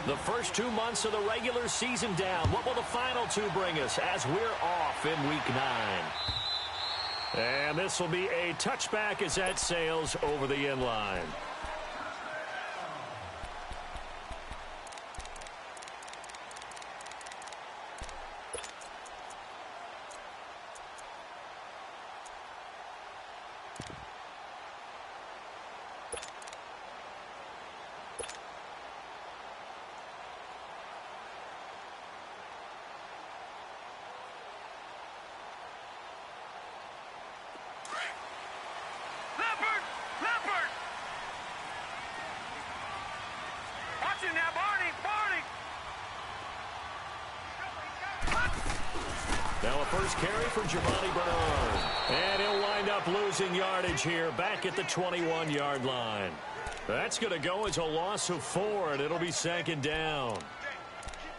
The first 2 months of the regular season down. What will the final two bring us as we're off in Week 9? And this will be a touchback as that sails over the end line. Now a first carry for Giovanni Bernard. And he'll wind up losing yardage here back at the 21-yard line. That's going to go as a loss of 4, and it'll be second down.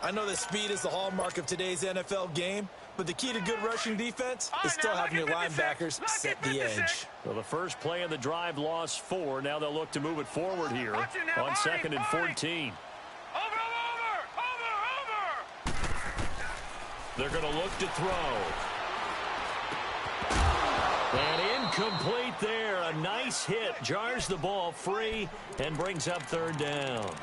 I know that speed is the hallmark of today's NFL game, but the key to good rushing defense is still having your linebackers set the edge. Well, the first play of the drive lost 4. Now they'll look to move it forward here on second and 14. They're going to look to throw. And incomplete there. A nice hit. Jars the ball free and brings up third down.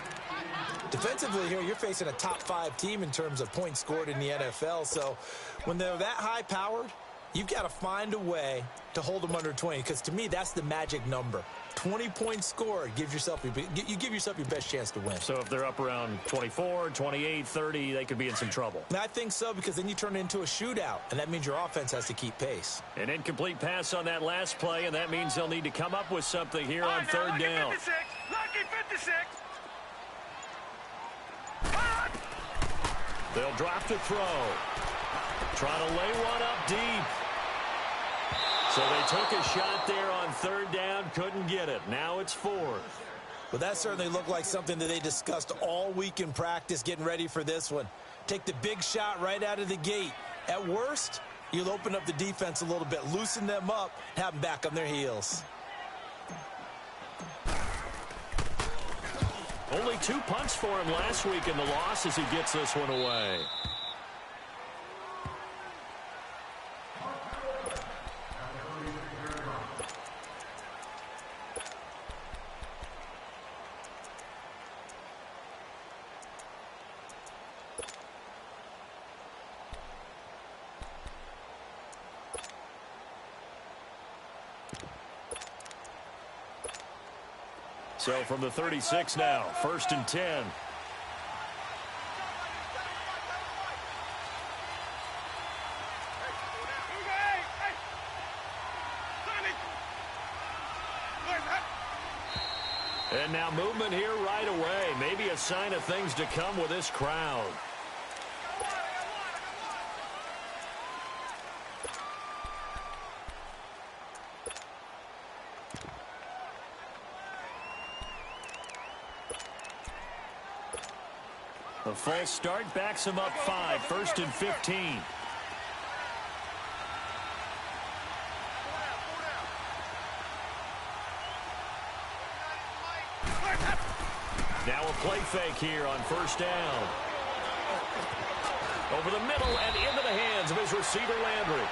Defensively here, you're facing a top 5 team in terms of points scored in the NFL. So when they're that high powered, you've got to find a way to hold them under 20. Because to me, that's the magic number. 20 points scored, you give yourself your best chance to win. So if they're up around 24, 28, 30, they could be in some trouble. And I think so, because then you turn it into a shootout, and that means your offense has to keep pace. An incomplete pass on that last play, and that means they'll need to come up with something here on third down. 56, lucky 56. They'll drop to throw. Trying to lay one up deep. So they took a shot there on third down, couldn't get it. Now it's 4th. Well, that certainly looked like something that they discussed all week in practice getting ready for this one. Take the big shot right out of the gate. At worst, you'll open up the defense a little bit, loosen them up, have them back on their heels. Only 2 punts for him last week in the loss as he gets this one away. So from the 36 now, 1st and 10. And now movement here right away. Maybe a sign of things to come with this crowd. A false start backs him up 5, 1st and 15. Now a play fake here on 1st down. Over the middle and into the hands of his receiver Landry.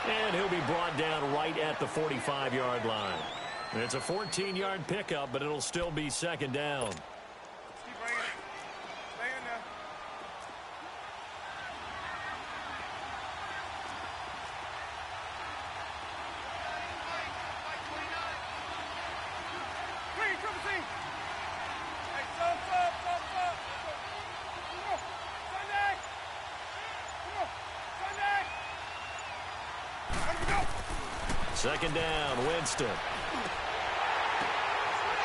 And he'll be brought down right at the 45-yard line. It's a 14-yard pickup, but it'll still be second down. Second down, Winston.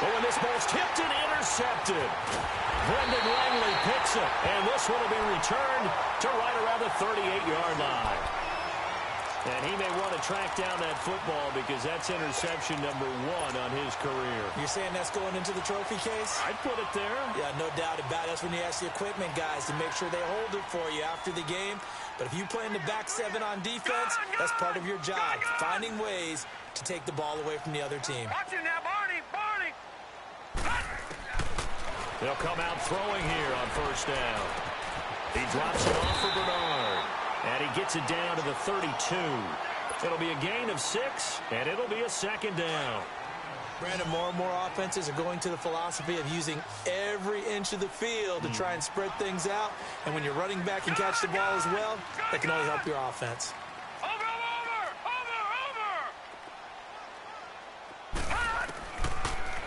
Oh, and this ball's tipped and intercepted. Brendan Langley picks it, and this one will be returned to right around the 38-yard line. And he may want to track down that football because that's interception number 1 on his career. You're saying that's going into the trophy case? I'd put it there. Yeah, no doubt about it. That's when you ask the equipment guys to make sure they hold it for you after the game. But if you play in the back 7 on defense, that's part of your job, finding ways to take the ball away from the other team. Watch it now, Barney. They'll come out throwing here on first down. He drops it off for Bernard. And he gets it down to the 32. It'll be a gain of 6, and it'll be a second down. Brandon, more and more offenses are going to the philosophy of using every inch of the field to try and spread things out. And when you're running back and catch the ball as well, that can only help your offense.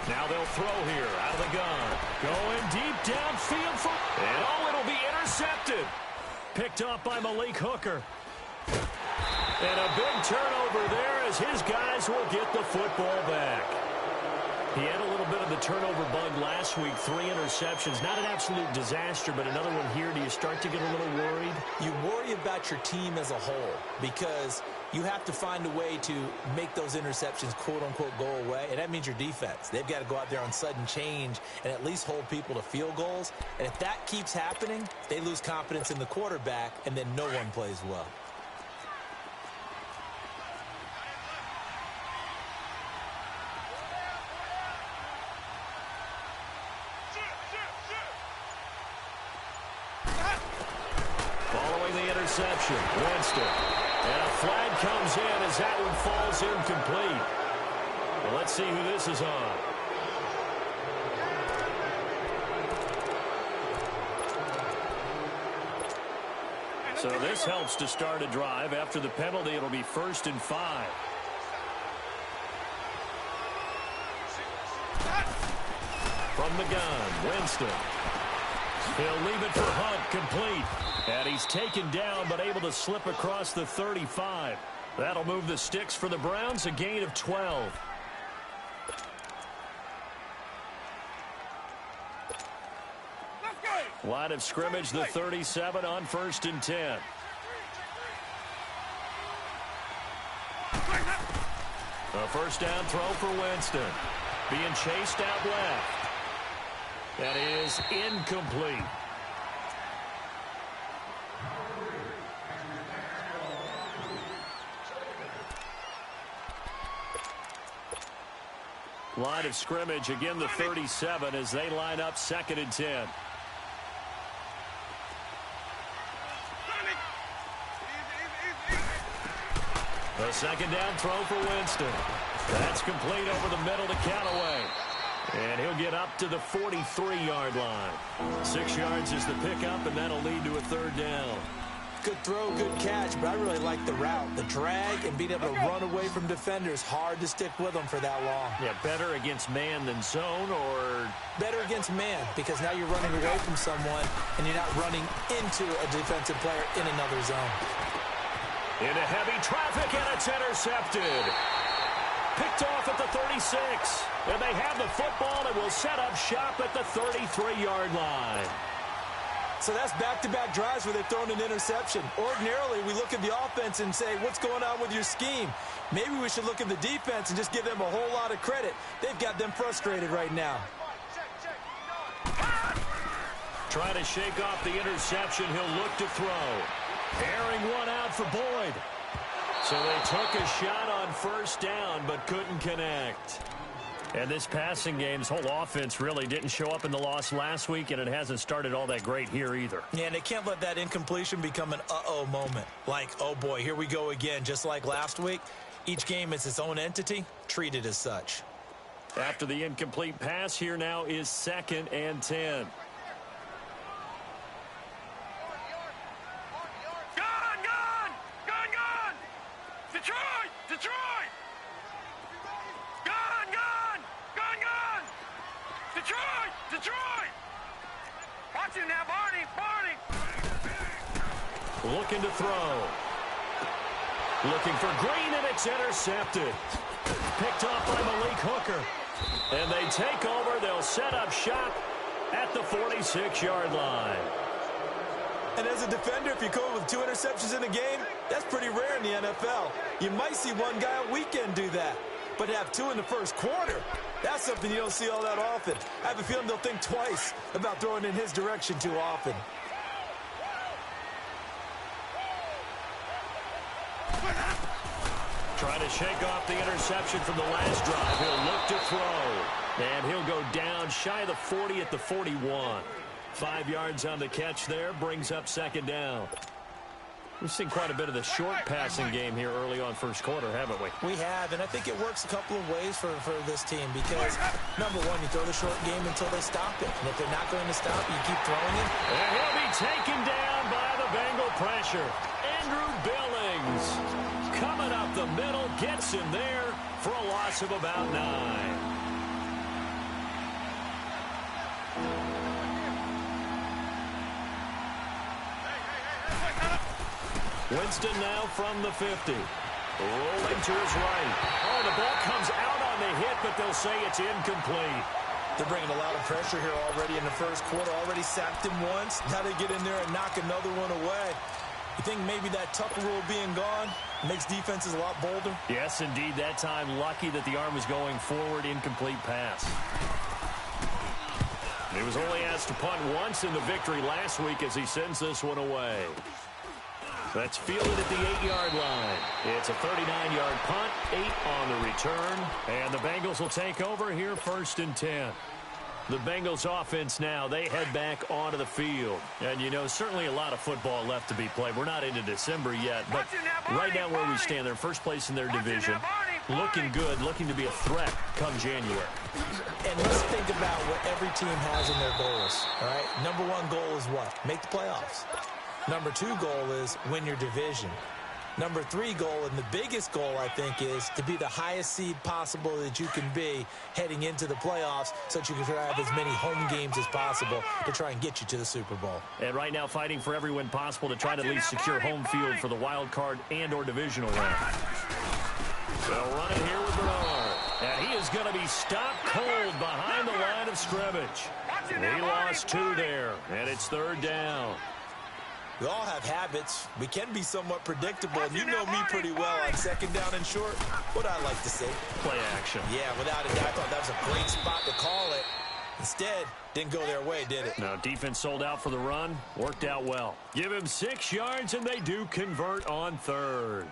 Now they'll throw here out of the gun. Going deep downfield for... And it'll be intercepted. Picked off by Malik Hooker. And a big turnover there as his guys will get the football back. He had a little bit of the turnover bug last week, 3 interceptions. Not an absolute disaster, but another one here. Do you start to get a little worried? You worry about your team as a whole because you have to find a way to make those interceptions, quote-unquote, go away, and that means your defense. They've got to go out there on sudden change and at least hold people to field goals. And if that keeps happening, they lose confidence in the quarterback, and then no one plays well. Interception. Winston. And a flag comes in as that one falls incomplete. Well, let's see who this is on. So this helps to start a drive. After the penalty, it'll be 1st and 5. From the gun, Winston. He'll leave it for Hunt, complete. And he's taken down, but able to slip across the 35. That'll move the sticks for the Browns, a gain of 12. Line of scrimmage, the 37 on 1st and 10. A first down throw for Winston. Being chased out left. That is incomplete. Line of scrimmage, again the 37 as they line up 2nd and 10. A second down throw for Winston. That's complete over the middle to Callaway. And he'll get up to the 43-yard line. 6 yards is the pickup, and that'll lead to a 3rd down. Good throw, good catch, but I really like the route. The drag and being able to run away from defenders. Hard to stick with them for that long. Yeah, better against man than zone, or... Better against man, because now you're running away from someone, and you're not running into a defensive player in another zone. Into heavy traffic, and it's intercepted. Picked off at the 36. And they have the football and will set up shop at the 33-yard line. So that's back-to-back drives where they've thrown an interception. Ordinarily, we look at the offense and say, what's going on with your scheme? Maybe we should look at the defense and just give them a whole lot of credit. They've got them frustrated right now. Trying to shake off the interception. He'll look to throw. Airing one out for Boyd. So they took a shot on 1st down, but couldn't connect. And this passing game's whole offense really didn't show up in the loss last week, and it hasn't started all that great here either. Yeah, and they can't let that incompletion become an uh-oh moment. Like, oh boy, here we go again, just like last week. Each game is its own entity, treated as such. After the incomplete pass, here now is 2nd and 10. Looking to throw. Looking for Green, and it's intercepted. Picked off by Malik Hooker. And they take over. They'll set up shop at the 46-yard line. And as a defender, if you go with 2 interceptions in a game, that's pretty rare in the NFL. You might see one guy a weekend do that. But to have 2 in the first quarter, that's something you don't see all that often. I have a feeling they'll think twice about throwing in his direction too often. Trying to shake off the interception from the last drive. He'll look to throw. And he'll go down shy of the 40 at the 41. 5 yards on the catch there, brings up second down. We've seen quite a bit of the short passing game here early on first quarter, haven't we? We have, and I think it works a couple of ways for this team because, number one, you throw the short game until they stop it. And if they're not going to stop, you keep throwing it. And he'll be taken down by the Bengal pressure. Andrew Billings coming up the middle, gets him there for a loss of about 9. Winston now from the 50. Rolling to his right. Oh, the ball comes out on the hit, but they'll say it's incomplete. They're bringing a lot of pressure here already in the first quarter. Already sacked him once. Now they get in there and knock another one away. You think maybe that Tucker rule being gone makes defenses a lot bolder? Yes, indeed. That time, lucky that the arm was going forward. Incomplete pass. He was only asked to punt once in the victory last week as he sends this one away. That's fielded at the 8-yard line. It's a 39-yard punt, 8 on the return. And the Bengals will take over here first and 10. The Bengals offense now, they head back onto the field. And, you know, certainly a lot of football left to be played. We're not into December yet, but right now where we stand, they're first place in their division. Looking good, looking to be a threat come January. And let's think about what every team has in their goals, all right? Number one goal is what? Make the playoffs. Number 2 goal is win your division. Number 3 goal, and the biggest goal, I think, is to be the highest seed possible that you can be heading into the playoffs so that you can have as many home games as possible to try and get you to the Super Bowl. And right now fighting for every win possible to try to at least secure home field for the wild card and or divisional round. They'll run it here with Bernard. And he is going to be stopped cold behind the line of scrimmage. He lost 2 there, and it's third down. We all have habits. We can be somewhat predictable, and you know me pretty well on second down and short. What I like to say. Play action. Yeah, without a doubt, I thought that was a great spot to call it. Instead, didn't go their way, did it? No, defense sold out for the run. Worked out well. Give him 6 yards, and they do convert on third.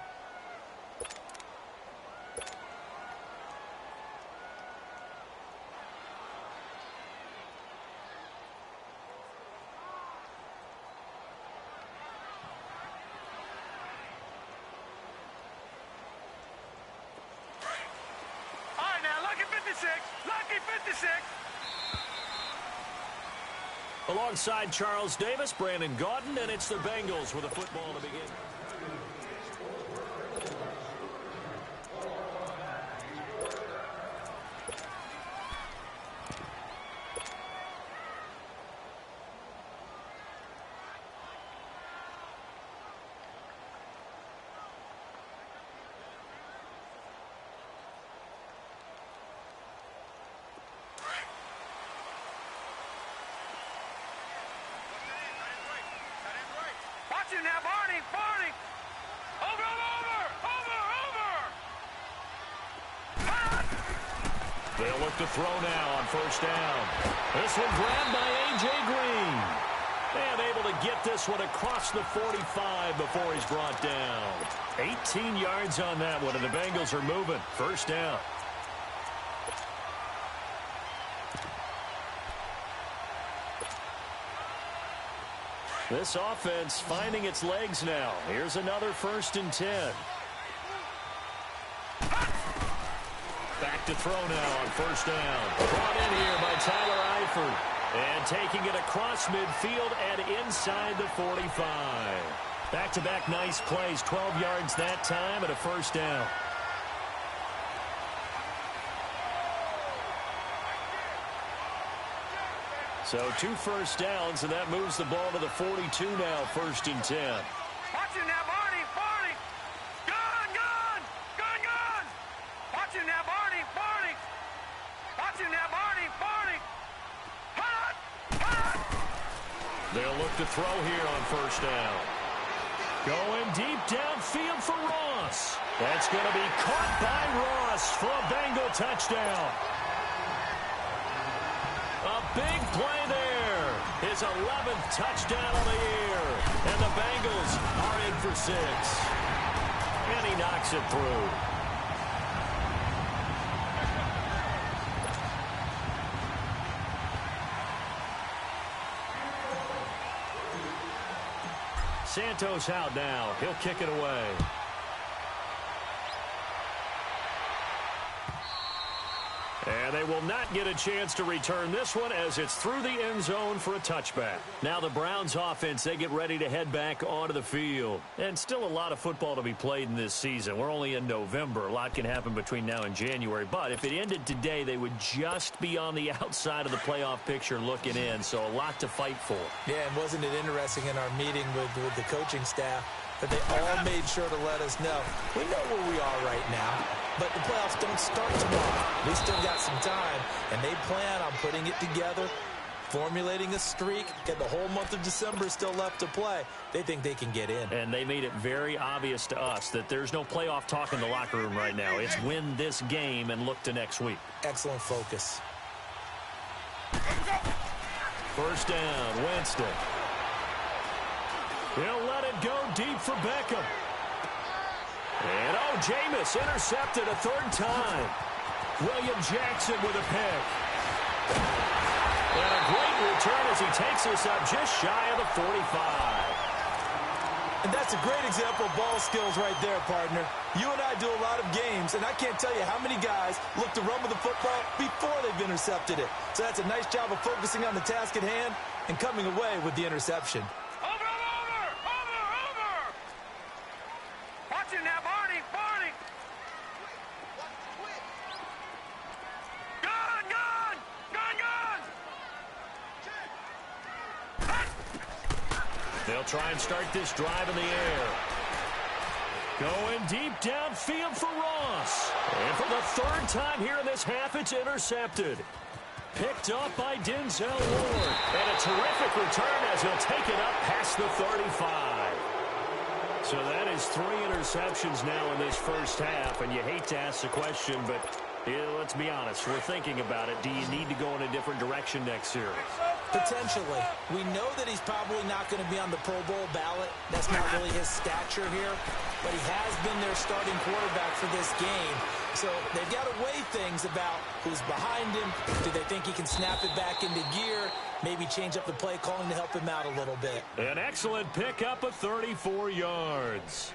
Alongside Charles Davis, Brandon Gaudin, and it's the Bengals with a football to begin. Now, Barney! Over! They'll look to throw now on first down. This one grabbed by A.J. Green. And able to get this one across the 45 before he's brought down. 18 yards on that one, and the Bengals are moving. First down. This offense finding its legs now. Here's another first and 10. Back to throw now on first down. Brought in here by Tyler Eifert. And taking it across midfield and inside the 45. Back-to-back nice plays. 12 yards that time and a first down. So 2 first downs, and that moves the ball to the 42 now, first and 10. Watch him now, Barney! Gun! Watch him now, Barney! Watch him now, Barney! Hot! They'll look to throw here on first down. Going deep downfield for Ross. That's going to be caught by Ross for a Bengal touchdown. A big play there. His 11th touchdown of the year. And the Bengals are in for 6. And he knocks it through. Santos out now. He'll kick it away. And they will not get a chance to return this one as it's through the end zone for a touchback. Now the Browns offense, they get ready to head back onto the field. And still a lot of football to be played in this season. We're only in November. A lot can happen between now and January. But if it ended today, they would just be on the outside of the playoff picture looking in. So a lot to fight for. Yeah, and wasn't it interesting in our meeting with the coaching staff that they all made sure to let us know. We know where we are right now, but the playoffs don't start tomorrow. We still got some time, and they plan on putting it together, formulating a streak, and the whole month of December is still left to play. They think they can get in. And they made it very obvious to us that there's no playoff talk in the locker room right now. It's win this game and look to next week. Excellent focus. First down, Winston. He'll let it go deep for Beckham. And, Jameis intercepted a third time. William Jackson with a pick. And a great return as he takes us up just shy of the 45. And that's a great example of ball skills right there, partner. You and I do a lot of games, and I can't tell you how many guys look to run with the football before they've intercepted it. So that's a nice job of focusing on the task at hand and coming away with the interception. Now, Barney! Gun! They'll try and start this drive in the air. Going deep downfield for Ross. And for the third time here in this half, it's intercepted. Picked up by Denzel Ward. And a terrific return as he'll take it up past the 35. So that is 3 interceptions now in this first half, and you hate to ask the question, but let's be honest, we're thinking about it. Do you need to go in a different direction next year? Potentially. We know that he's probably not going to be on the Pro Bowl ballot. That's not really his stature here, but he has been their starting quarterback for this game. So they've got to weigh things about who's behind him. Do they think he can snap it back into gear? Maybe change up the play calling to help him out a little bit. An excellent pickup of 34 yards.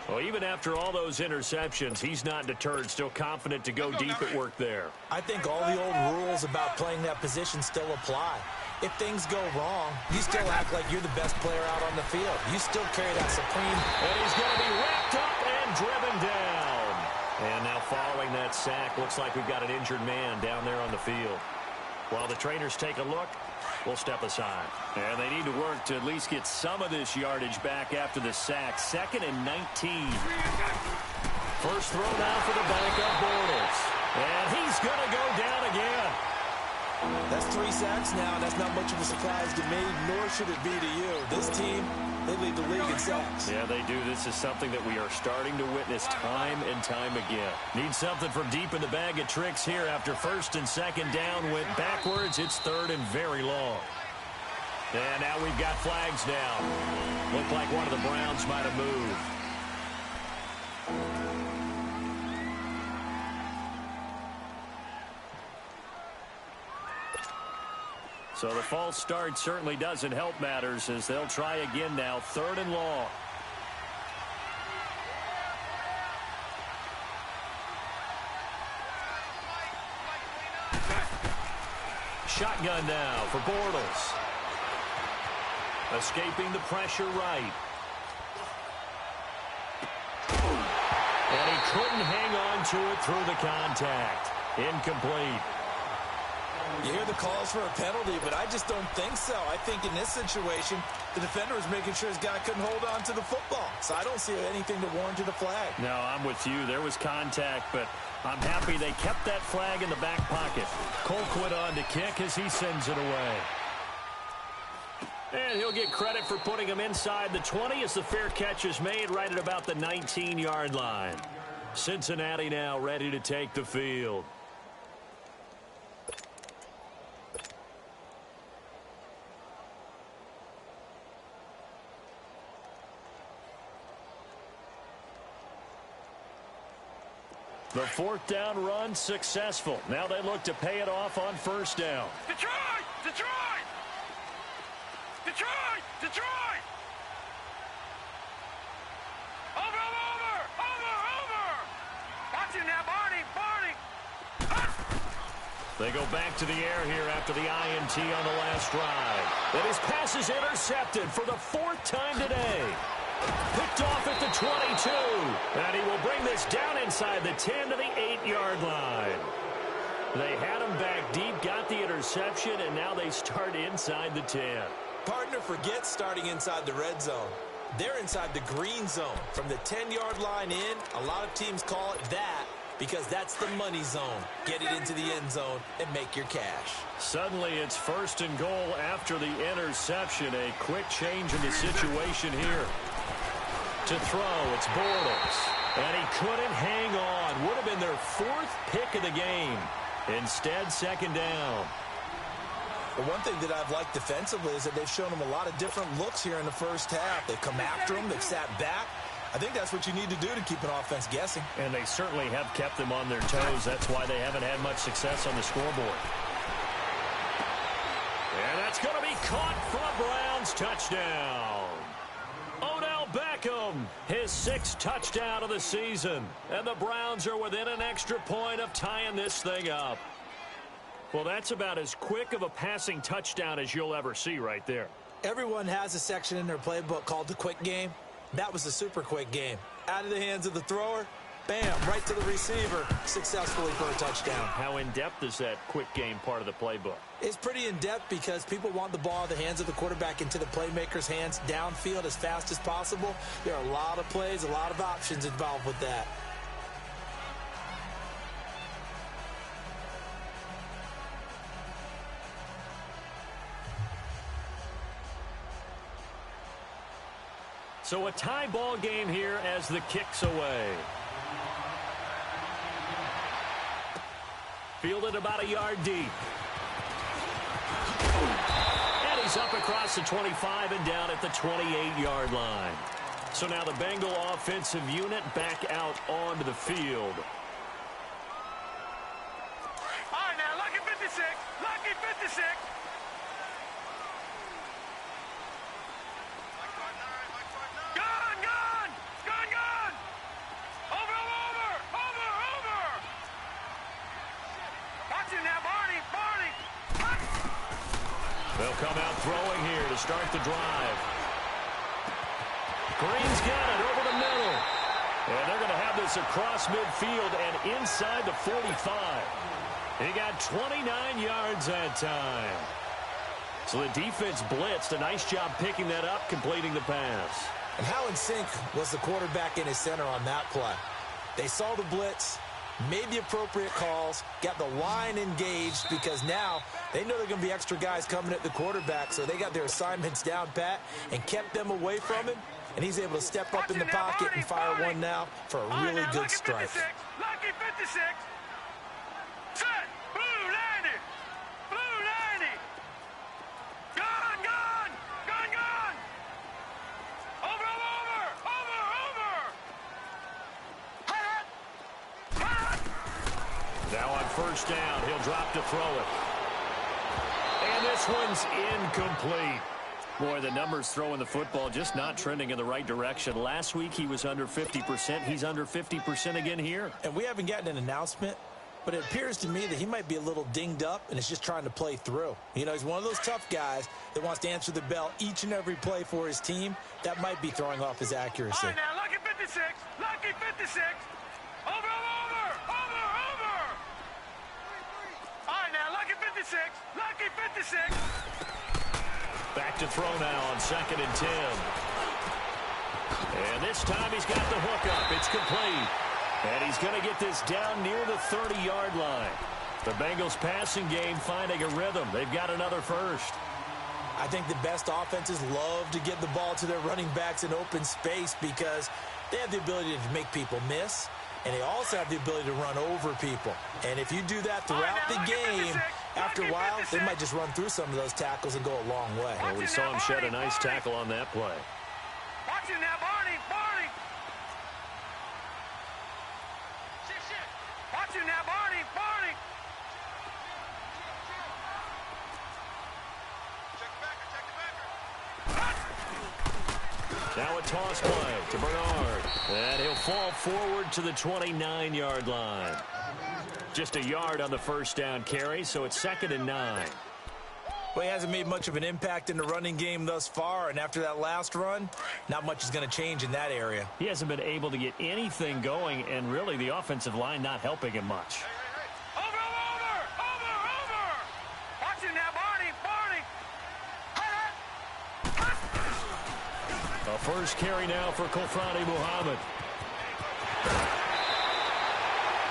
Well, even after all those interceptions, he's not deterred, still confident to go deep at work there. I think all the old rules about playing that position still apply. If things go wrong, you still act like you're the best player out on the field. You still carry that supreme. And he's going to be wrapped up and driven down. And now following that sack, looks like we've got an injured man down there on the field. While the trainers take a look, we'll step aside. And they need to work to at least get some of this yardage back after the sack. 2nd and 19. First throw now for the backup Bortles. And he's going to go down again. That's 3 sacks now, and that's not much of a surprise to me, nor should it be to you. This team, they lead the league in sacks. Yeah, they do. This is something that we are starting to witness time and time again. Need something from deep in the bag of tricks here after 1st and 2nd down went backwards. It's 3rd and very long. And now we've got flags down. Looked like one of the Browns might have moved. So the false start certainly doesn't help matters as they'll try again now. 3rd and long. Shotgun now for Bortles. Escaping the pressure right. And he couldn't hang on to it through the contact. Incomplete. You hear the calls for a penalty, but I just don't think so. I think in this situation, the defender was making sure his guy couldn't hold on to the football. So I don't see anything to warrant a flag. No, I'm with you. There was contact, but I'm happy they kept that flag in the back pocket. Colquitt on to kick as he sends it away. And he'll get credit for putting him inside the 20 as the fair catch is made right at about the 19-yard line. Cincinnati now ready to take the field. The 4th down run successful. Now they look to pay it off on 1st down. Detroit! Detroit! Detroit! Detroit! They go back to the air here after the INT on the last drive. And his pass is intercepted for the 4th time today. Picked off at the 22. And he will bring this down inside the 10 to the 8-yard line. They had him back deep, got the interception, and now they start inside the 10. Partner forgets starting inside the red zone. They're inside the green zone. From the 10-yard line in, a lot of teams call it that because that's the money zone. Get it into the end zone and make your cash. Suddenly it's 1st and goal after the interception. A quick change in the situation here. To throw, it's Bortles. And he couldn't hang on. Would have been their 4th pick of the game. Instead, 2nd down. Well, one thing that I've liked defensively is that they've shown them a lot of different looks here in the first half. They've come after them. They've sat back. I think that's what you need to do to keep an offense guessing. And they certainly have kept them on their toes. That's why they haven't had much success on the scoreboard. And that's going to be caught for a Browns touchdown. Odell Beckham, his 6th touchdown of the season. And the Browns are within an extra point of tying this thing up. Well, that's about as quick of a passing touchdown as you'll ever see right there. Everyone has a section in their playbook called the quick game. That was the super quick game. Out of the hands of the thrower, bam, right to the receiver, successfully for a touchdown. How in-depth is that quick game part of the playbook? It's pretty in-depth because people want the ball in the hands of the quarterback into the playmaker's hands downfield as fast as possible. There are a lot of plays, a lot of options involved with that. So a tie ball game here as the kick's away. Fielded about a yard deep. And he's up across the 25 and down at the 28-yard line. So now the Bengal offensive unit back out onto the field. All right, now, lucky 56. Lucky 56. They'll come out throwing here to start the drive. Green's got it over the middle. And they're going to have this across midfield and inside the 45. He got 29 yards that time. So the defense blitzed. A nice job picking that up, completing the pass. And how in sync was the quarterback in his center on that play? They saw the blitz, made the appropriate calls, got the line engaged because now they know there are going to be extra guys coming at the quarterback, so they got their assignments down pat and kept them away from him, and he's able to step up in the pocket and fire one now for a really good strike. Lucky 56. Set. Blue 90. Blue 90. Gone, gone. Gone, gone. Over. Now on 1st down, he'll drop to throw it. And this one's incomplete. Boy, the numbers throwing the football just not trending in the right direction. Last week he was under 50%. He's under 50% again here. And we haven't gotten an announcement, but it appears to me that he might be a little dinged up and is just trying to play through. You know, he's one of those tough guys that wants to answer the bell each and every play for his team. That might be throwing off his accuracy. All right, now, lucky 56. Lucky 56. Over. All right, now, lucky 56. Lucky 56. Back to throw now on 2nd and 10. And this time he's got the hook up. It's complete. And he's going to get this down near the 30-yard line. The Bengals passing game finding a rhythm. They've got another first. I think the best offenses love to get the ball to their running backs in open space because they have the ability to make people miss, and they also have the ability to run over people. And if you do that throughout the game, after a while, they might just run through some of those tackles and go a long way. Well, we saw him shed a nice tackle on that play. Watch it now, Barney. Watch it now, Barney. Check the backer. Now a toss play to Bernard. And he'll fall forward to the 29-yard line. Just a yard on the first down carry, so it's 2nd and 9. Well, he hasn't made much of an impact in the running game thus far, and after that last run, not much is going to change in that area. He hasn't been able to get anything going, and really the offensive line not helping him much. Over! Watch it now, Barney! A first carry now for Kofrani Muhammad.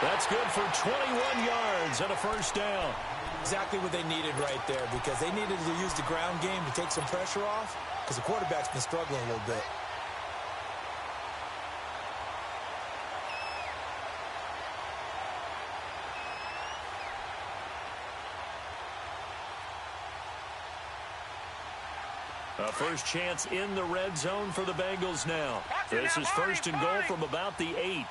That's good for 21 yards and a first down. Exactly what they needed right there, because they needed to use the ground game to take some pressure off, because the quarterback's been struggling a little bit. A first chance in the red zone for the Bengals now. This is 1st and goal from about the 8.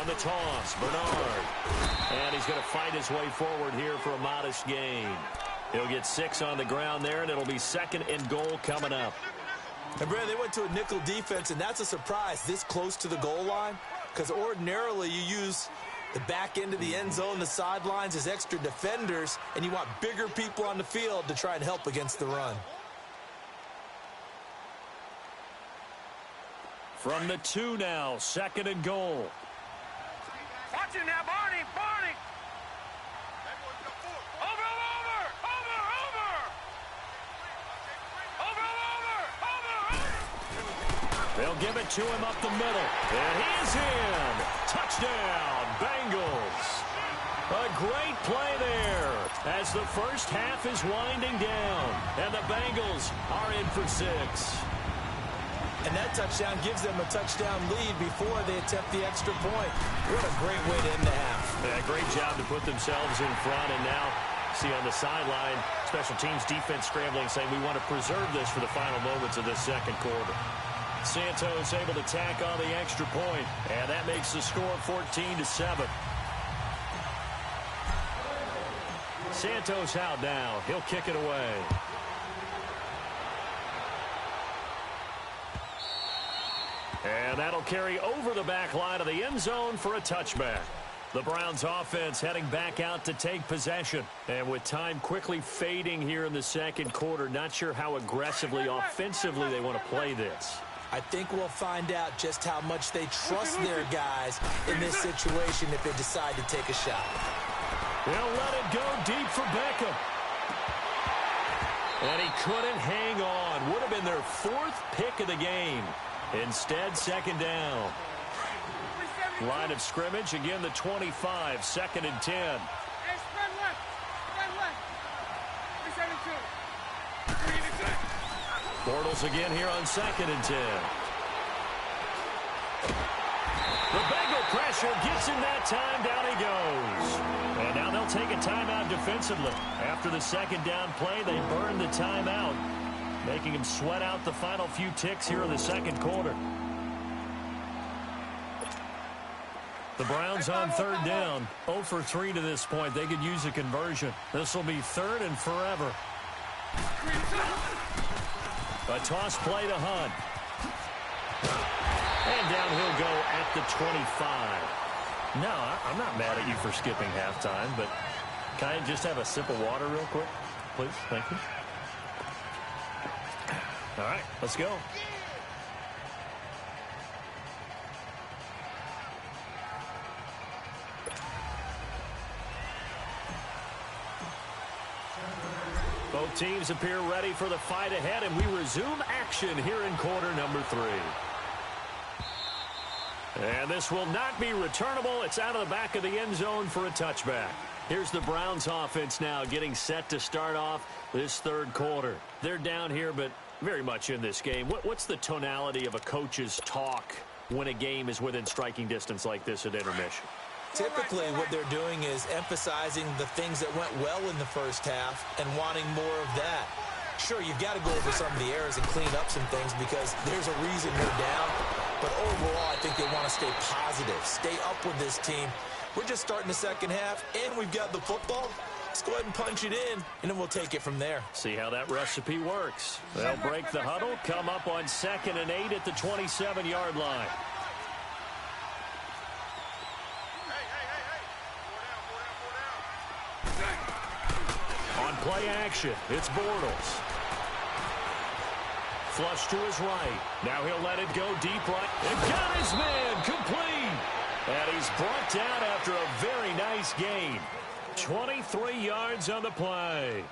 On the toss, Bernard. And he's going to fight his way forward here for a modest gain. He'll get 6 on the ground there, and it'll be 2nd and goal coming up. And, Brad, they went to a nickel defense, and that's a surprise this close to the goal line, because ordinarily you use the back end of the end zone, the sidelines as extra defenders, and you want bigger people on the field to try and help against the run. From the 2 now, 2nd and goal. Watch it now, Barney! They'll give it to him up the middle. And he's in. Touchdown, Bengals. A great play there as the first half is winding down. And the Bengals are in for 6. And that touchdown gives them a touchdown lead before they attempt the extra point. What a great way to end the half. Yeah, great job to put themselves in front. And now, see on the sideline, special teams defense scrambling, saying we want to preserve this for the final moments of this second quarter. Santos able to tack on the extra point, and that makes the score 14-7. Santos out now. He'll kick it away. And that'll carry over the back line of the end zone for a touchback. The Browns offense heading back out to take possession. And with time quickly fading here in the second quarter, not sure how aggressively, offensively they want to play this. I think we'll find out just how much they trust their guys in this situation if they decide to take a shot. They'll let it go deep for Beckham. And he couldn't hang on. Would have been their 4th pick of the game. Instead, 2nd down. Line of scrimmage, again the 25, 2nd and 10. Hey, spread left. 372. Bortles again here on 2nd and 10. The Bengal pressure gets him that time. Down he goes. And now they'll take a timeout defensively. After the 2nd down play, they burn the timeout, making him sweat out the final few ticks here in the second quarter. The Browns on 3rd down. 0 for 3 to this point. They could use a conversion. This will be 3rd and forever. A toss play to Hunt. And down he'll go at the 25. No, I'm not mad at you for skipping halftime, but can I just have a sip of water real quick? Please, thank you. All right, let's go. Both teams appear ready for the fight ahead, and we resume action here in quarter number 3. And this will not be returnable. It's out of the back of the end zone for a touchback. Here's the Browns offense now getting set to start off this 3rd quarter. They're down here, but very much in this game. What's the tonality of a coach's talk when a game is within striking distance like this at intermission? Typically, what they're doing is emphasizing the things that went well in the first half and wanting more of that. Sure, you've got to go over some of the errors and clean up some things because there's a reason you're down. But overall, I think they want to stay positive, stay up with this team. We're just starting the second half, and we've got the football. let's go ahead and punch it in, and then we'll take it from there. See how that recipe works. They'll break the huddle, come up on 2nd and 8 at the 27-yard line. On play action, it's Bortles. Flush to his right. Now he'll let it go deep right. And got his man complete. And he's brought down after a very nice gain. 23 yards on the play.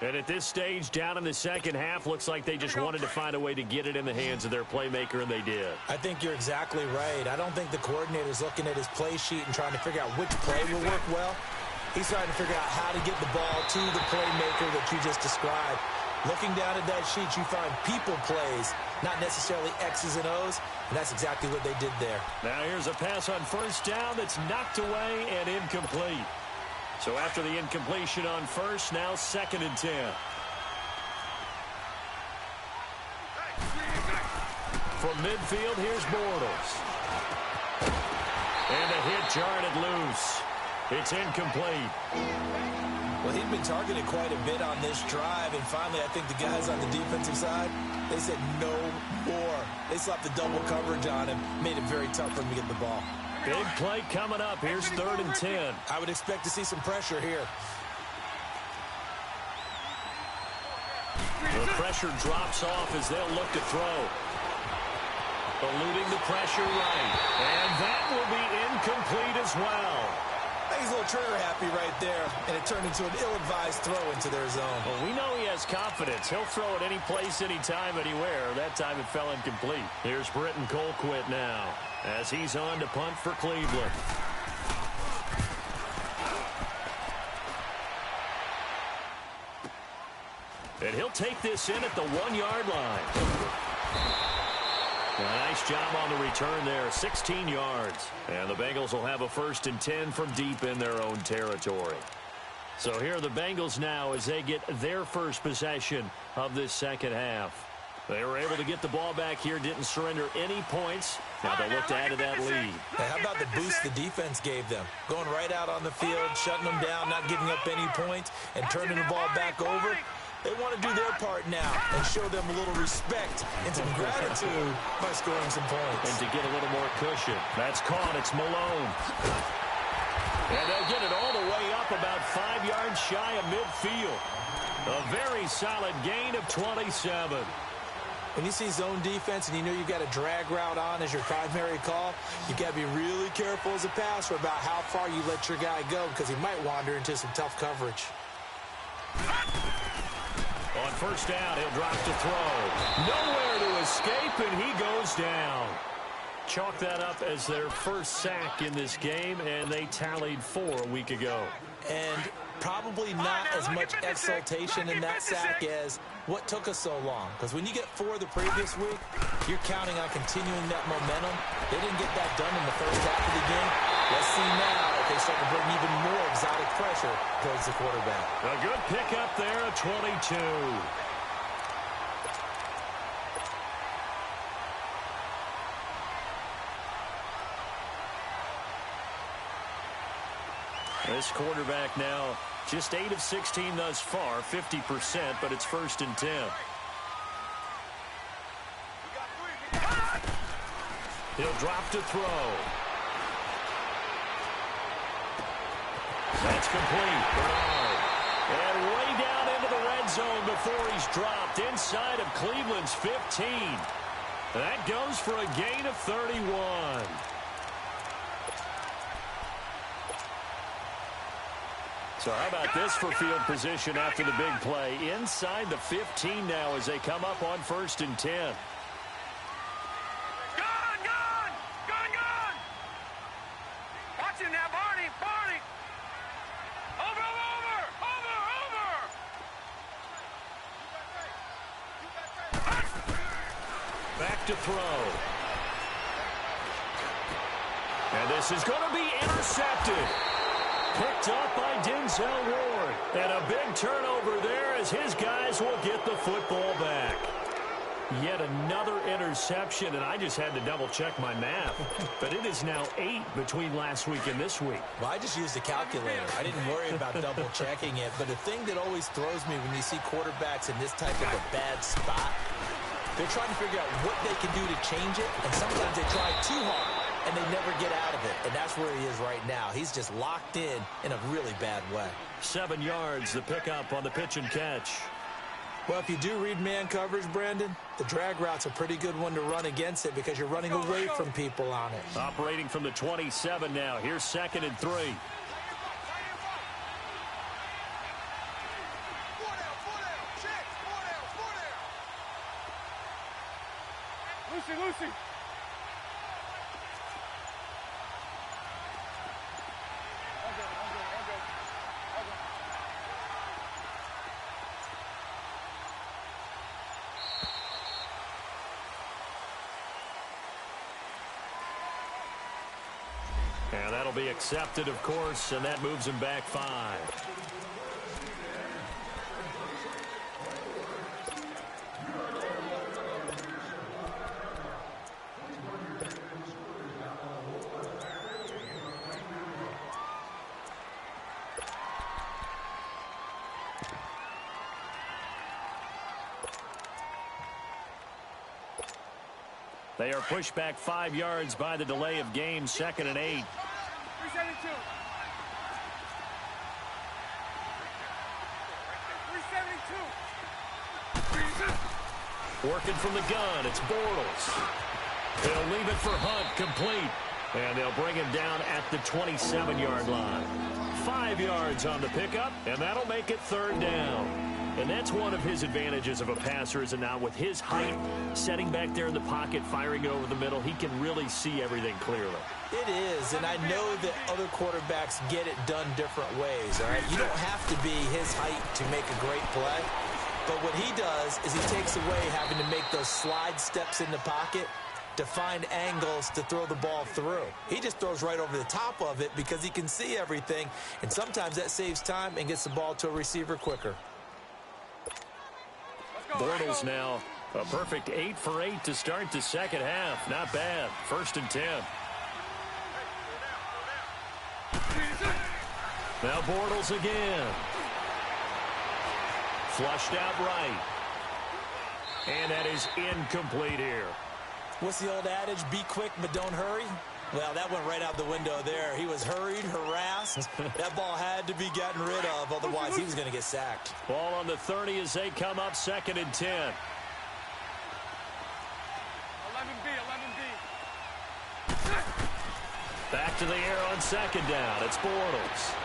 And at this stage, down in the second half, looks like they just wanted to find a way to get it in the hands of their playmaker, and they did. I think you're exactly right. I don't think the coordinator's looking at his play sheet and trying to figure out which play will work well. He's trying to figure out how to get the ball to the playmaker that you just described. Looking down at that sheet, you find people plays, not necessarily X's and O's, and that's exactly what they did there. Now here's a pass on first down that's knocked away and incomplete. So after the incompletion on first, now 2nd and 10. From midfield, here's Bortles. And a hit jarred loose. It's incomplete. Well, he'd been targeted quite a bit on this drive, and finally I think the guys on the defensive side, they said no more. They slapped the double coverage on him, made it very tough for him to get the ball. Big play coming up. Here's 3rd and 10. I would expect to see some pressure here. The pressure drops off as they'll look to throw. Eluding the pressure right. And that will be incomplete as well. I think he's a little trigger happy right there, and it turned into an ill-advised throw into their zone. Well, we know he has confidence. He'll throw it any place, anytime, anywhere. That time it fell incomplete. Here's Britton Colquitt now as he's on to punt for Cleveland. And he'll take this in at the 1-yard line. A nice job on the return there, 16 yards. And the Bengals will have a 1st and 10 from deep in their own territory. So here are the Bengals now as they get their first possession of this second half. They were able to get the ball back here, didn't surrender any points. Now they'll look to add to that lead. Hey, how about the boost the defense gave them? Going right out on the field, shutting them down, not giving up any points, and turning the ball back over. They want to do their part now and show them a little respect and some gratitude by scoring some points. And to get a little more cushion. That's caught. It's Malone. And they'll get it all the way up about 5 yards shy of midfield. A very solid gain of 27. When you see zone defense and you know you've got a drag route on as your primary call, you've got to be really careful as a passer about how far you let your guy go because he might wander into some tough coverage. On first down, he'll drop to throw. Nowhere to escape, and he goes down. Chalk that up as their first sack in this game, and they tallied 4 a week ago. And probably not as much exultation in that sack as what took us so long. Because when you get 4 the previous week, you're counting on continuing that momentum. They didn't get that done in the first half of the game. Let's see now if they start to bring even more exotic pressure towards the quarterback. A good pickup there at 22. This quarterback now just 8 of 16 thus far, 50%, but it's 1st and 10. He'll drop to throw. That's complete. Bernard. And way down into the red zone before he's dropped inside of Cleveland's 15. That goes for a gain of 31. So how about this for field position after the big play? Inside the 15 now as they come up on 1st and 10. Watch him now, Barney. Over. Back to throw. And this is going to be intercepted. Picked up by Denzel Ward. And a big turnover there as his guys will get the football back. Yet another interception, and I just had to double-check my math. But it is now 8 between last week and this week. Well, I just used a calculator. I didn't worry about double-checking it. But the thing that always throws me when you see quarterbacks in this type of a bad spot, they're trying to figure out what they can do to change it, and sometimes they try too hard, and they never get out of it. And that's where he is right now. He's just locked in a really bad way. 7 yards, the pickup on the pitch and catch. Well, if you do read man coverage, Brandon, the drag route's a pretty good one to run against it because you're running away from people on it. Operating from the 27 now. Here's 2nd and 3. Lucy. And that'll be accepted, of course, and that moves him back 5. They are pushed back 5 yards by the delay of game, 2nd and 8. 372. 372. Working from the gun, it's Bortles. They'll leave it for Hunt, complete. And they'll bring him down at the 27-yard line. 5 yards on the pickup, and that'll make it 3rd down. And that's one of his advantages of a passer, is it not? With his height, setting back there in the pocket, firing it over the middle, he can really see everything clearly. It is, and I know that other quarterbacks get it done different ways, all right? You don't have to be his height to make a great play. But what he does is he takes away having to make those slide steps in the pocket to find angles to throw the ball through. He just throws right over the top of it because he can see everything, and sometimes that saves time and gets the ball to a receiver quicker. Bortles now a perfect 8 for 8 to start the second half. Not bad. 1st and 10. Now Bortles again. Flushed out right. And that is incomplete here. What's the old adage? Be quick, but don't hurry. Well, that went right out the window there. He was hurried, harassed. That ball had to be gotten rid of, otherwise he was going to get sacked. Ball on the 30 as they come up, 2nd and 10. 11B. Back to the air on 2nd down. It's Bortles.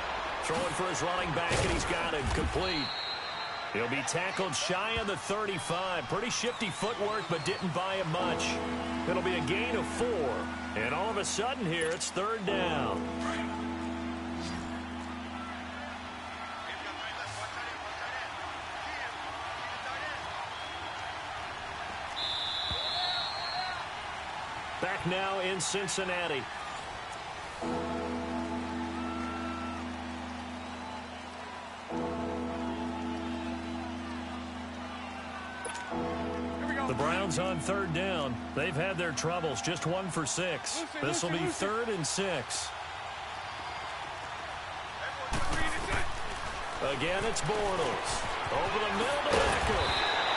Throwing for his running back, and he's got it complete. He'll be tackled shy of the 35. Pretty shifty footwork, but didn't buy him much. It'll be a gain of 4. And all of a sudden here, it's 3rd down. Back now in Cincinnati. The Browns on 3rd down. They've had their troubles. Just 1 for 6. This will be 3rd and 6. Again, it's Bortles. Over the middle to Beckham.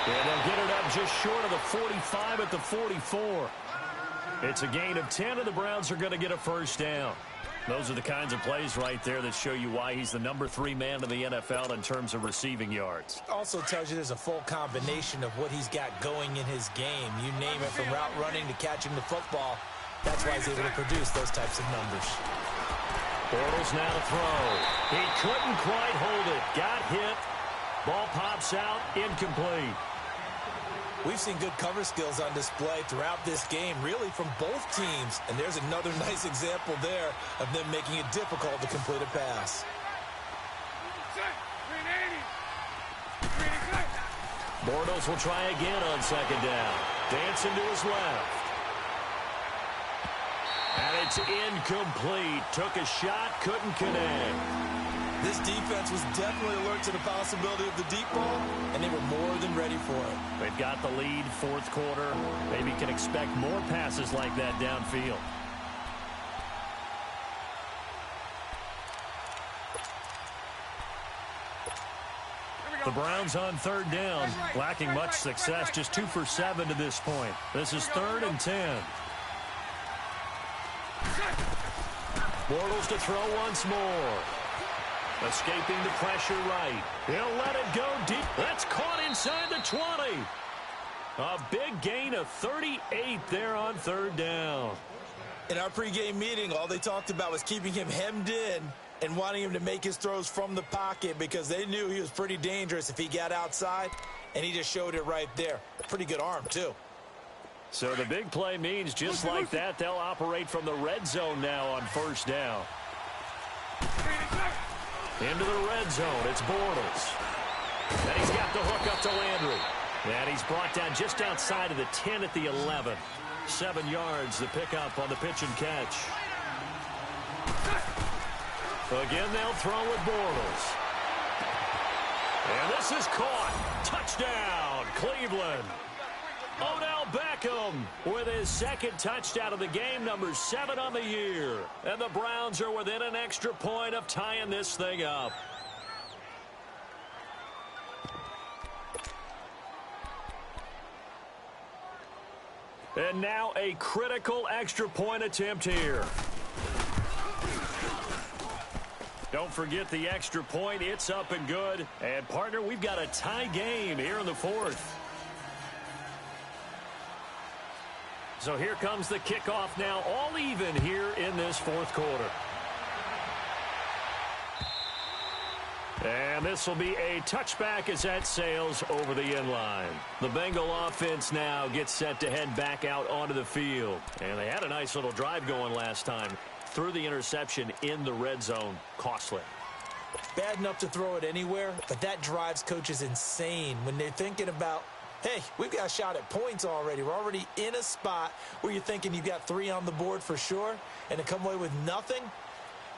And they'll get it up just short of the 45 at the 44. It's a gain of 10, and the Browns are going to get a 1st down. Those are the kinds of plays right there that show you why he's the number 3 man in the NFL in terms of receiving yards. Also tells you there's a full combination of what he's got going in his game. You name it, from route running to catching the football. That's why he's able to produce those types of numbers. Bortles now to throw. He couldn't quite hold it. Got hit. Ball pops out. Incomplete. We've seen good cover skills on display throughout this game, really from both teams. And there's another nice example there of them making it difficult to complete a pass. Bortles will try again on 2nd down. Dancing to his left. And it's incomplete. Took a shot, couldn't connect. This defense was definitely alert to the possibility of the deep ball, and they were more than ready for it. They've got the lead, fourth quarter. Maybe can expect more passes like that downfield. The Browns on third down, lacking much success, just 2 for 7 to this point. This is 3rd and 10. Bortles to throw once more. Escaping the pressure right. He'll let it go deep. That's caught inside the 20. A big gain of 38 there on third down. In our pregame meeting, all they talked about was keeping him hemmed in and wanting him to make his throws from the pocket because they knew he was pretty dangerous if he got outside, and he just showed it right there. Pretty good arm, too. So the big play means just like that, they'll operate from the red zone now on first down. Into the red zone, it's Bortles. And he's got the hook up to Landry. And he's brought down just outside of the 10 at the 11. 7 yards, the pickup on the pitch and catch. Again, they'll throw with Bortles. And this is caught. Touchdown, Cleveland. Odell Beckham with his second touchdown of the game, number 7 on the year. And the Browns are within an extra point of tying this thing up. And now a critical extra point attempt here. Don't forget the extra point. It's up and good. And, partner, we've got a tie game here in the 4th. So here comes the kickoff now, all even here in this 4th quarter. And this will be a touchback as that sails over the end line. The Bengal offense now gets set to head back out onto the field. And they had a nice little drive going last time. Threw the interception in the red zone. Costly. Bad enough to throw it anywhere, but that drives coaches insane when they're thinking about, hey, we've got a shot at points already. We're already in a spot where you're thinking you've got 3 on the board for sure, and to come away with nothing,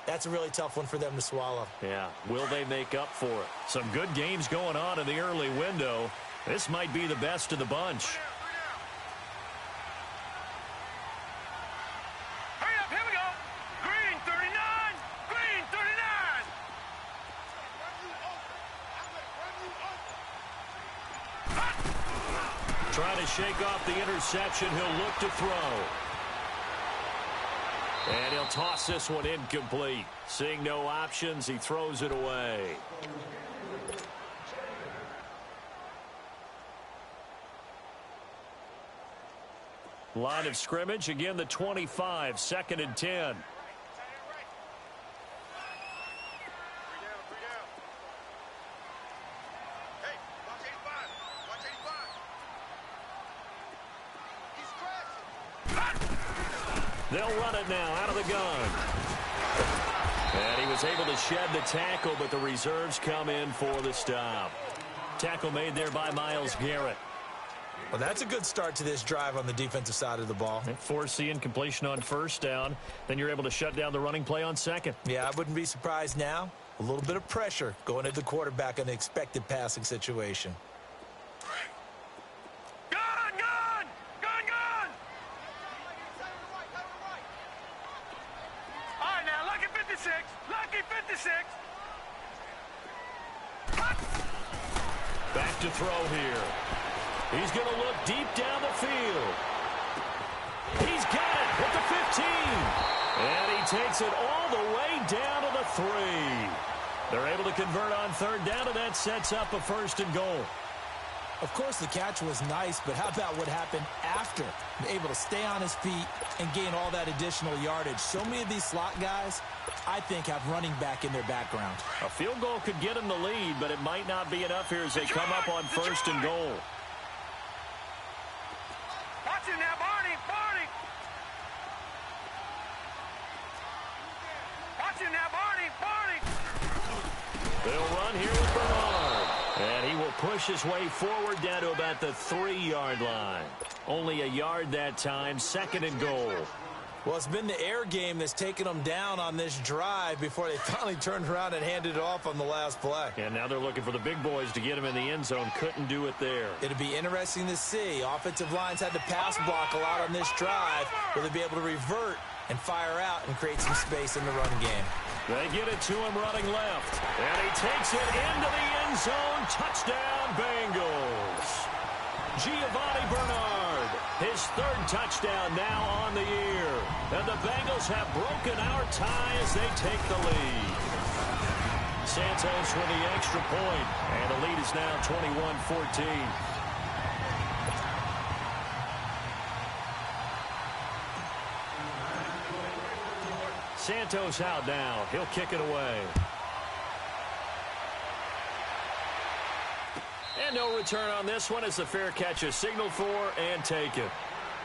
that's a really tough one for them to swallow. Yeah, will they make up for it? Some good games going on in the early window. This might be the best of the bunch. Hurry up, here we go. Green 39, green 39. Trying to shake off the interception. He'll look to throw. And he'll toss this one incomplete. Seeing no options, he throws it away. Line of scrimmage, again the 25, 2nd and 10. They'll run it now out of the gun. And he was able to shed the tackle, but the reserves come in for the stop. Tackle made there by Myles Garrett. Well, that's a good start to this drive on the defensive side of the ball. Force the incompletion on first down. Then you're able to shut down the running play on second. Yeah, I wouldn't be surprised now. A little bit of pressure going at the quarterback in the expected passing situation. Back to throw here. He's going to look deep down the field. He's got it at the 15. And he takes it all the way down to the 3. They're able to convert on third down, and that sets up a 1st and goal. Of course, the catch was nice, but how about what happened after? Able to stay on his feet and gain all that additional yardage. So many of these slot guys, I think, have running back in their background. A field goal could get him the lead, but it might not be enough here as they come up on 1st and goal. Watch him now, Barney, Barney. Watch him now, Barney, Barney. They'll run here with Bernard. And he will push his way forward down to about the 3-yard line. Only a yard that time, 2nd and goal. Well, it's been the air game that's taken them down on this drive before they finally turned around and handed it off on the last play. And now they're looking for the big boys to get him in the end zone. Couldn't do it there. It'll be interesting to see. Offensive lines had to pass block a lot on this drive. Will they be able to revert and fire out and create some space in the run game? They get it to him running left. And he takes it into the end zone. Touchdown, Bengals. Giovanni Bernard, his third touchdown now on the year. And the Bengals have broken our tie as they take the lead. Santos with the extra point, and the lead is now 21-14. Santos out now. He'll kick it away. And no return on this one as the fair catch is signaled for and taken.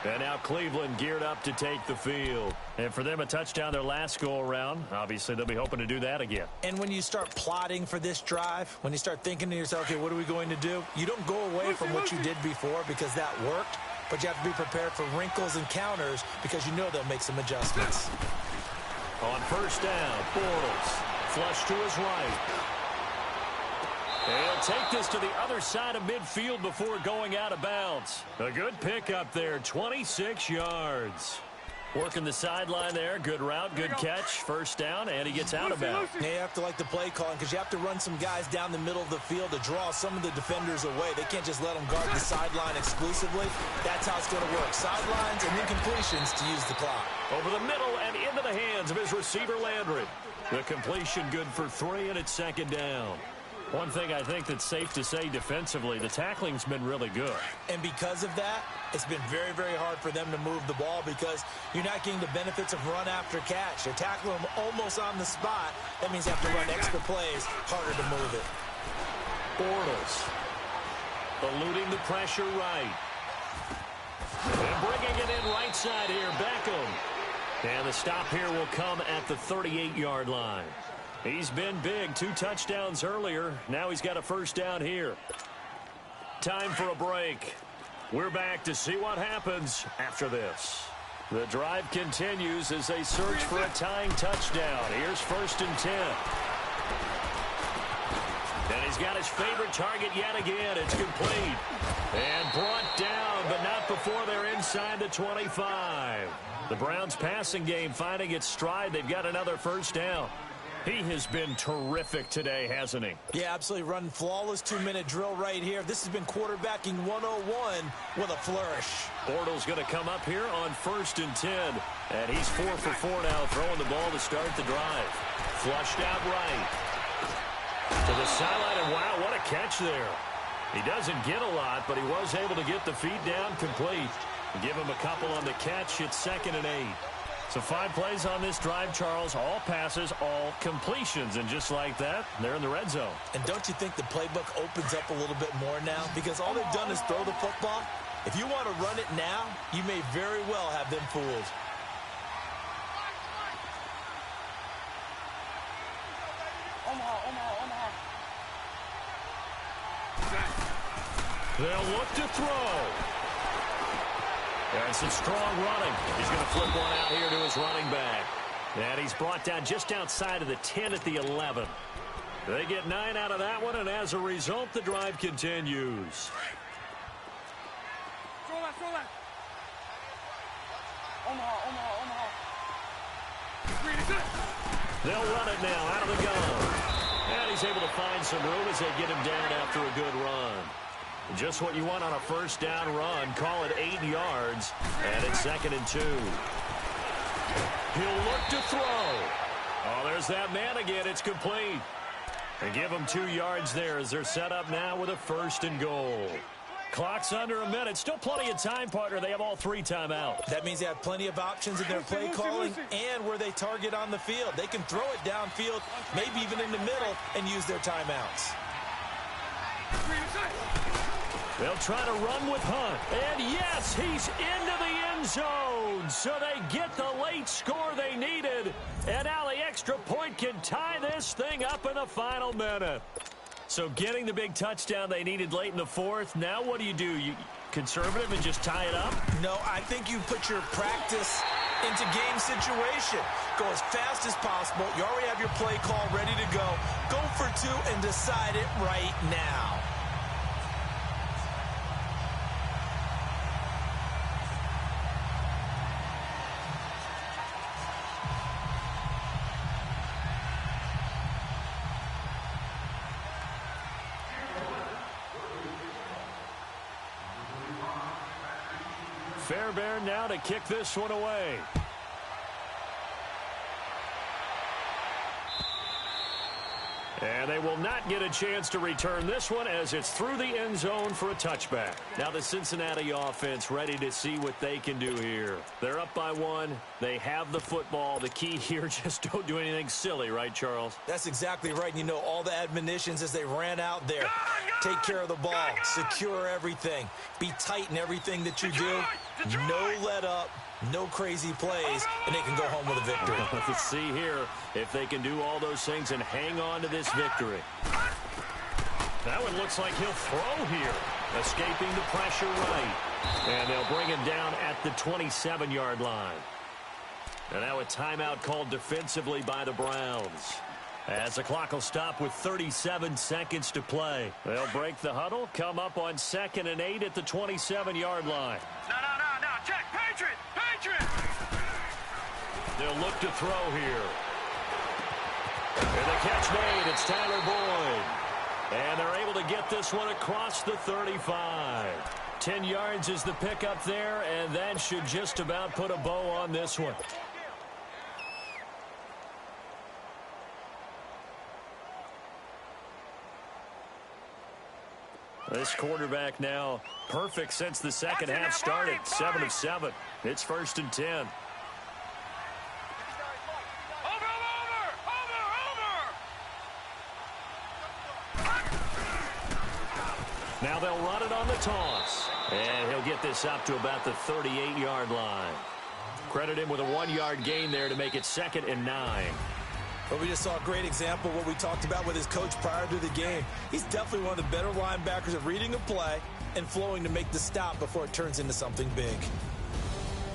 And now Cleveland geared up to take the field. And for them, a touchdown their last go-around. Obviously, they'll be hoping to do that again. And when you start plotting for this drive, when you start thinking to yourself, okay, what are we going to do? You don't go away from what you did before because that worked, but you have to be prepared for wrinkles and counters because you know they'll make some adjustments. On first down, Bortles flush to his right. He'll take this to the other side of midfield before going out of bounds. A good pickup there, 26 yards. Working the sideline there. Good route, good catch. First down, and he gets out of bounds. Yeah, you have to like the play calling because you have to run some guys down the middle of the field to draw some of the defenders away. They can't just let them guard the sideline exclusively. That's how it's going to work. Sidelines and then completions to use the clock. Over the middle and into the hands of his receiver, Landry. The completion good for 3, and it's second down. One thing I think that's safe to say defensively, the tackling's been really good. And because of that, it's been very, very hard for them to move the ball because you're not getting the benefits of run after catch. They're tackling them almost on the spot. That means you have to run extra plays, harder to move it. Bortles eluding the pressure right. And bringing it in right side here, Beckham. And the stop here will come at the 38-yard line. He's been big, 2 touchdowns earlier. Now he's got a first down here. Time for a break. We're back to see what happens after this. The drive continues as they search for a tying touchdown. Here's first and 10. And he's got his favorite target yet again. It's complete. And brought down, but not before they're inside the 25. The Browns passing game finding its stride. They've got another first down. He has been terrific today, hasn't he? Yeah, absolutely. Running flawless 2-minute drill right here. This has been quarterbacking 101 with a flourish. Bortles going to come up here on first and 10. And he's 4 for 4 now, throwing the ball to start the drive. Flushed out right. To the sideline, and wow, what a catch there. He doesn't get a lot, but he was able to get the feet down complete. Give him a couple on the catch. It's 2nd and 8. So 5 plays on this drive, Charles. All passes, all completions. And just like that, they're in the red zone. And don't you think the playbook opens up a little bit more now? Because all they've done is throw the football. If you want to run it now, you may very well have them fooled. They'll look to throw. And some strong running. He's going to flip one out here to his running back. And he's brought down just outside of the 10 at the 11. They get 9 out of that one, and as a result, the drive continues. They'll run it now out of the gun. And he's able to find some room as they get him down after a good run. Just what you want on a first down run. Call it 8 yards. And it's 2nd and 2. He'll look to throw. Oh, there's that man again. It's complete. They give him 2 yards there as they're set up now with a 1st and goal. Clock's under a minute. Still plenty of time, partner. They have all 3 timeouts. That means they have plenty of options in their play calling and where they target on the field. They can throw it downfield, maybe even in the middle, and use their timeouts. They'll try to run with Hunt. And yes, he's into the end zone. So they get the late score they needed. And now the extra point can tie this thing up in the final minute. So getting the big touchdown they needed late in the 4th. Now what do? You conservative and just tie it up? No, I think you put your practice into game situation. Go as fast as possible. You already have your play call ready to go. Go for two and decide it right now. Fairbairn now to kick this one away. And they will not get a chance to return this one as it's through the end zone for a touchback. Now the Cincinnati offense ready to see what they can do here. They're up by one. They have the football. The key here, just don't do anything silly, right, Charles? That's exactly right. You know, all the admonitions as they ran out there. Take care of the ball. Secure everything. Be tight in everything that you do. No let up. No crazy plays, and they can go home with a victory. Let's see here if they can do all those things and hang on to this victory. That one looks like he'll throw here. Escaping the pressure right. And they'll bring him down at the 27-yard line. And now a timeout called defensively by the Browns. As the clock will stop with 37 seconds to play. They'll break the huddle, come up on 2nd and 8 at the 27-yard line. No. Check. Patriot. They'll look to throw here. And the catch made. It's Tyler Boyd. And they're able to get this one across the 35. 10 yards is the pickup there, and that should just about put a bow on this one. This quarterback now perfect since the second half started. 7 of 7. It's 1st and 10. Over. Now they'll run it on the toss. And he'll get this up to about the 38-yard line. Credit him with a 1-yard gain there to make it 2nd and 9. But we just saw a great example of what we talked about with his coach prior to the game. He's definitely one of the better linebackers at reading a play and flowing to make the stop before it turns into something big.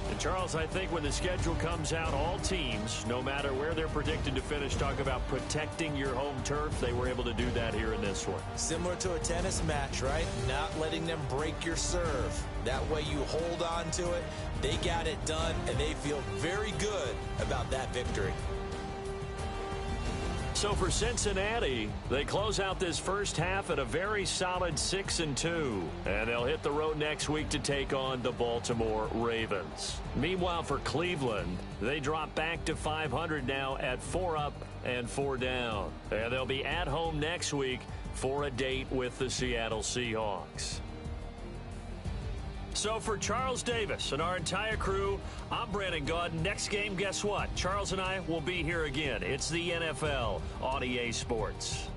And Charles, I think when the schedule comes out, all teams, no matter where they're predicted to finish, talk about protecting your home turf. They were able to do that here in this one. Similar to a tennis match, right? Not letting them break your serve. That way you hold on to it. They got it done, and they feel very good about that victory. So for Cincinnati, they close out this first half at a very solid 6-2. And they'll hit the road next week to take on the Baltimore Ravens. Meanwhile, for Cleveland, they drop back to 500 now at 4 up and 4 down. And they'll be at home next week for a date with the Seattle Seahawks. So for Charles Davis and our entire crew, I'm Brandon Gaudin. Next game, guess what? Charles and I will be here again. It's the NFL on EA Sports.